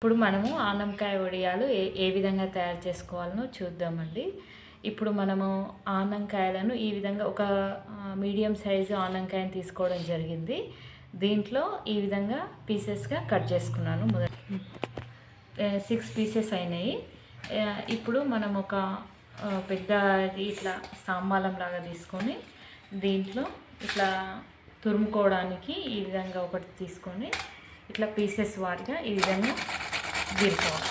ఇప్పుడు మనము ఆనంకాయ వడియాలు ఏ విధంగా తయారు చేసుకోవాలనో చూద్దామండి. ఇప్పుడు మనము ఆనంకాయలను ఈ విధంగా ఒక మీడియం సైజు ఆనంకాయని తీసుకోవడం జరిగింది. దీంట్లో ఈ విధంగా పీసెస్గా కట్ చేసుకున్నాను. 6 పీసెస్ అయినాయి. ఇప్పుడు మనం ఒక పెద్ద ఇట్లా సాంబాలం లాగా తీసుకొని దీంట్లో ఇట్లా తురుముకోవడానికి ఈ విధంగా ఒకటి తీసుకొని ఇట్లా పీసెస్ వారిగా ఈ విధంగా గీరుకోవాలి.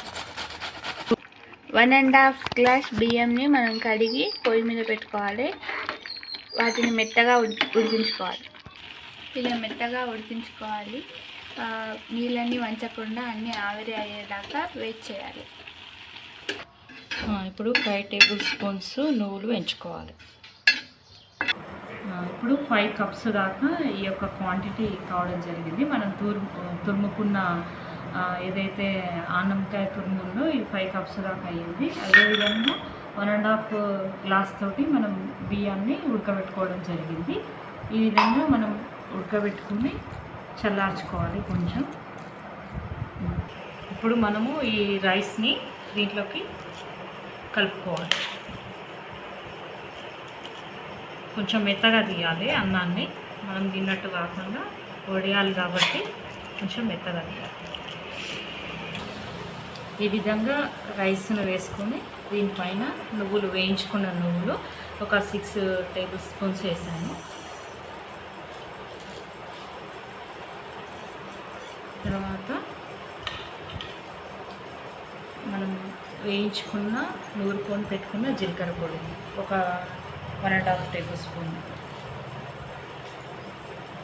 1.5 గ్లాస్ బియ్యంని మనం కడిగి పొయ్యి మీద పెట్టుకోవాలి. వాటిని మెత్తగా ఉడికించుకోవాలి. ఇలా మెత్తగా ఉడికించుకోవాలి. నీళ్ళన్నీ వంచకుండా అన్నీ ఆవిరి అయ్యేదాకా వెయిట్ చేయాలి. ఇప్పుడు 5 టేబుల్ స్పూన్స్ నువ్వులు వేయించుకోవాలి. ఇప్పుడు 5 కప్స్ దాకా ఈ యొక్క క్వాంటిటీ కావడం జరిగింది. మనం తురుముకున్న ఏదైతే ఆనంకాయ తురుము ఉందో ఈ 5 కప్స్ దాకా అయ్యింది. అదేవిధంగా 1.5 గ్లాస్ తోటి మనం బియ్యాన్ని ఉడకబెట్టుకోవడం జరిగింది. ఈ విధంగా మనం ఉడకబెట్టుకుని చల్లార్చుకోవాలి కొంచెం. ఇప్పుడు మనము ఈ రైస్ని దీంట్లోకి కలుపుకోవాలి. కొంచెం మెత్తగా తీయాలి అన్నాన్ని. మనం తిన్నట్టు కాకుండా వడియాలి కాబట్టి కొంచెం మెత్తగా తీయాలి. ఈ విధంగా రైస్ను వేసుకొని దీనిపైన నువ్వులు వేయించుకున్న నువ్వులు ఒక 6 టేబుల్ స్పూన్స్ వేసాను. తర్వాత మనం వేయించుకున్న నూరుకొని పెట్టుకున్న జీలకర్ర పొడి ఒక 1.5 టేబుల్ స్పూన్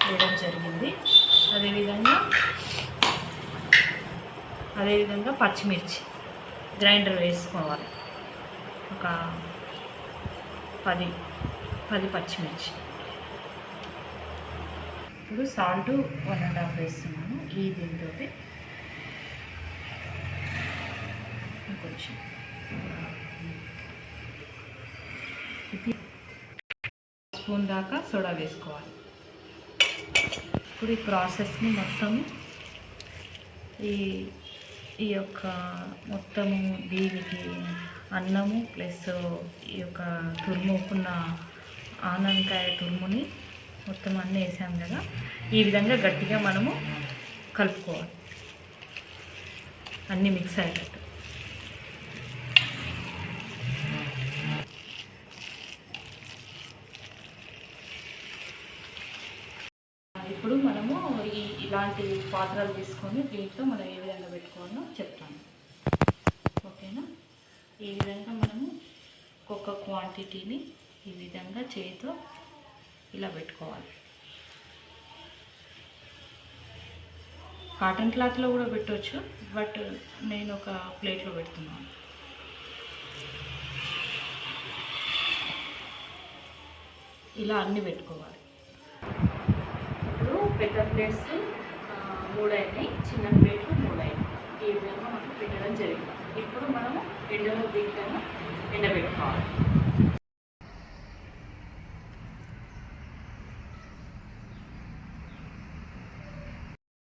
వేయడం జరిగింది. అదేవిధంగా పచ్చిమిర్చి గ్రైండర్ వేసుకోవాలి. ఒక 10 పచ్చిమిర్చి. ఇప్పుడు సాల్ట్ 1.5 వేస్తున్నాను. ఈ దీంతో కొంచెం స్పూన్ దాకా సోడా వేసుకోవాలి. ఇప్పుడు ఈ ప్రాసెస్ని మొత్తం ఈ యొక్క మొత్తము దీనికి అన్నము ప్లస్ ఈ యొక్క తురుముకున్న ఆనంకాయ తురుముని మొత్తం అన్నీ వేసాం కదా, ఈ విధంగా గట్టిగా మనము కలుపుకోవాలి. అన్నీ మిక్స్ అయ్యేటట్టు. ఇప్పుడు మనము ఇలాంటి పాత్రలు తీసుకొని దీంట్లో మనం ఏ విధంగా పెట్టుకోవాలో చెప్తాను. ఓకేనా? ఈ విధంగా మనము ఒక్కొక్క క్వాంటిటీని ఈ విధంగా చేతితో ఇలా పెట్టుకోవాలి. కాటన్ క్లాత్లో కూడా పెట్టవచ్చు, బట్ నేను ఒక ప్లేట్లో పెడుతున్నాను. ఇలా అన్నీ పెట్టుకోవాలి. ఇప్పుడు పెద్ద ప్లేట్స్ 3 అయినాయి, చిన్న ప్లేట్లు 3 అయినాయి. ఈ విధంగా మనం పెట్టడం జరిగింది. ఇప్పుడు మనము దీంట్లో ఎండబెట్టుకోవాలి.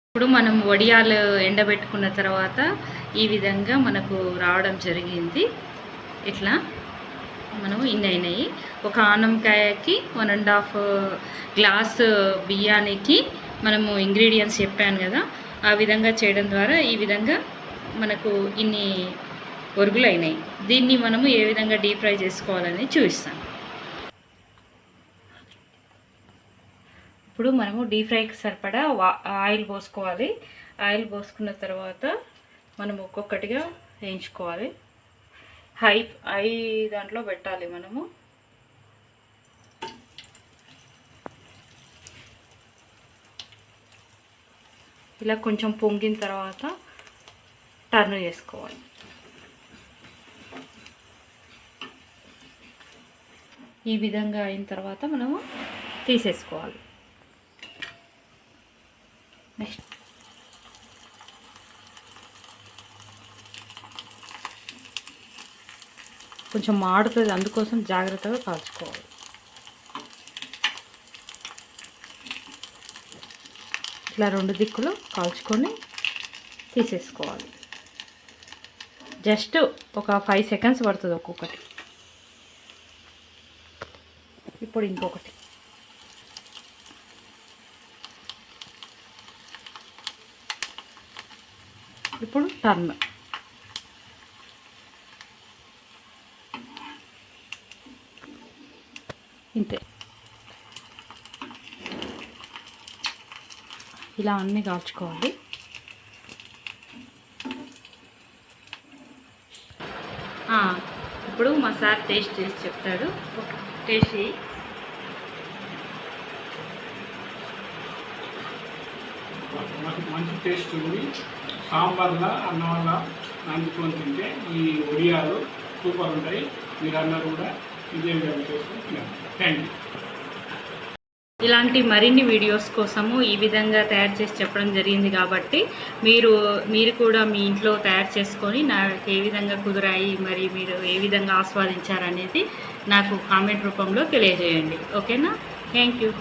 ఇప్పుడు మనం వడియాలు ఎండబెట్టుకున్న తర్వాత ఈ విధంగా మనకు రావడం జరిగింది. ఇట్లా మనము ఇన్ని అయినాయి. ఒక ఆనంకాయకి 1.5 గ్లాస్ బియ్యానికి మనము ఇంగ్రీడియంట్స్ చెప్పాను కదా, ఆ విధంగా చేయడం ద్వారా ఈ విధంగా మనకు ఇన్ని ఒరుగులు అయినాయి. దీన్ని మనము ఏ విధంగా డీప్ ఫ్రై చేసుకోవాలని చూపిస్తాను. ఇప్పుడు మనము డీప్ ఫ్రైకి సరిపడా ఆయిల్ పోసుకోవాలి. ఆయిల్ పోసుకున్న తర్వాత మనం ఒక్కొక్కటిగా వేయించుకోవాలి. హై దాంట్లో పెట్టాలి మనము. ఇలా కొంచెం పొంగిన తర్వాత టర్న్ చేసుకోవాలి. ఈ విధంగా అయిన తర్వాత మనము తీసేసుకోవాలి. నెక్స్ట్ కొంచెం మాడుతుంది, అందుకోసం జాగ్రత్తగా కాల్చుకోవాలి. ఇట్లా 2 దిక్కులు కాల్చుకొని తీసేసుకోవాలి. జస్ట్ ఒక 5 సెకండ్స్ పడుతుంది ఒక్కొక్కటి. ఇప్పుడు ఇంకొకటి. ఇప్పుడు టర్న్. ఇంతే. ఇలా అన్నీ కాల్చుకోవాలి. ఇప్పుడు మా సార్ టేస్ట్ చేసి చెప్తాడు. టేస్ట్ చేయి. మంచి టేస్ట్ ఉంది. సాంబార్లా అన్నం వల్ల నంచుకొని తింటే ఈ ఒడియాలు సూపర్ ఉంటాయి. మీరు అన్నారు కూడా ఇదే విధంగా చేసుకొని తినాలి. Thank you. ఇలాంటి మరిన్ని వీడియోస్ కోసము ఈ విధంగా తయారు చేసి చెప్పడం జరిగింది కాబట్టి మీరు కూడా మీ ఇంట్లో తయారు చేసుకొని నాకు ఏ విధంగా కుదిరాయి, మరి మీరు ఏ విధంగా ఆస్వాదించారనేది నాకు కామెంట్ రూపంలో తెలియజేయండి. ఓకేనా? Thank you.